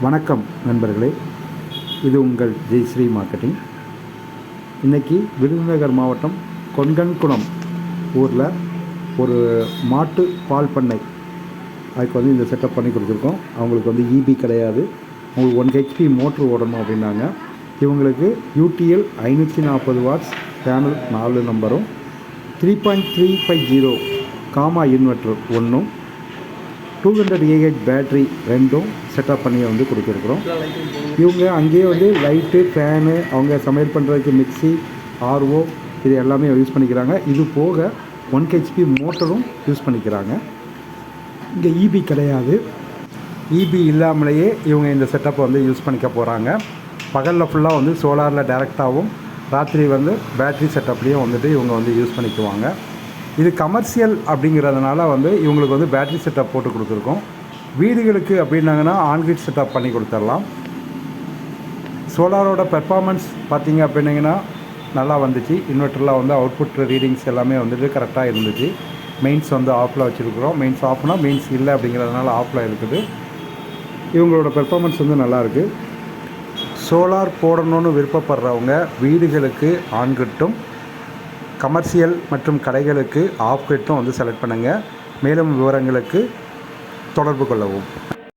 வணக்கம் நண்பர்களே, இது உங்கள் ஜெய்ஸ்ரீ மார்க்கெட்டிங். இன்றைக்கி விருதுநகர் மாவட்டம் கொன்கன்குளம் ஊரில் ஒரு மாட்டு பால் பண்ணை, அதுக்கு இந்த செட்டப் பண்ணி கொடுத்துருக்கோம். அவங்களுக்கு இபி கிடையாது, அவங்களுக்கு 1 HP மோட்ரு ஓடணும் அப்படின்னாங்க. இவங்களுக்கு UTL 540 வாட்ஸ் பேனல் 4 நம்பரும் 3.350 காமா இன்வெர்டர் ஒன்றும் 200 AH பேட்ரி 2 செட்டப் பண்ணி கொடுத்துருக்குறோம். இவங்க அங்கேயே லைட்டு, ஃபேனு, அவங்க சமையல் பண்ணுறதுக்கு மிக்சி, RO இது எல்லாமே யூஸ் பண்ணிக்கிறாங்க. இது போக 1 HP மோட்டரும் யூஸ் பண்ணிக்கிறாங்க. இங்கே இபி கிடையாது. இபி இல்லாமலேயே இவங்க இந்த செட்டப்பை யூஸ் பண்ணிக்க போகிறாங்க. பகலில் ஃபுல்லாக சோலாரில் டைரெக்டாகவும், ராத்திரி பேட்ரி செட்டப்லேயும் இவங்க யூஸ் பண்ணிக்குவாங்க. இது கமர்ஷியல் அப்படிங்கிறதுனால இவங்களுக்கு பேட்ரி செட்டப் போட்டு கொடுத்துருக்கோம். வீடுகளுக்கு அப்படின்னாங்கன்னா ஆன்கிரிட் செட்டப் பண்ணி கொடுத்துடலாம். சோலாரோட பெர்ஃபார்மன்ஸ் பார்த்திங்க அப்படின்னிங்கன்னா நல்லா வந்துச்சு. இன்வெர்ட்டரில் அவுட்புட் ரீடிங்ஸ் எல்லாமே கரெக்டாக இருந்துச்சு. மெயின்ஸ் ஆஃபில் வச்சுருக்குறோம். மெயின்ஸ் ஆஃப்னா மெயின்ஸ் இல்லை அப்படிங்கிறதுனால ஆஃபில் இருக்குது. இவங்களோட பெர்ஃபார்மன்ஸ் நல்லாயிருக்கு. சோலார் போடணும்னு விருப்பப்படுறவங்க வீடுகளுக்கு ஆன்கிரிட்டும், கமர்ஷியல் மற்றும் கடைகளுக்கு ஆஃப் கிரிட்டும் செலக்ட் பண்ணுங்கள். மேலும் விவரங்களுக்கு தொடர்பு கொள்ளவும்.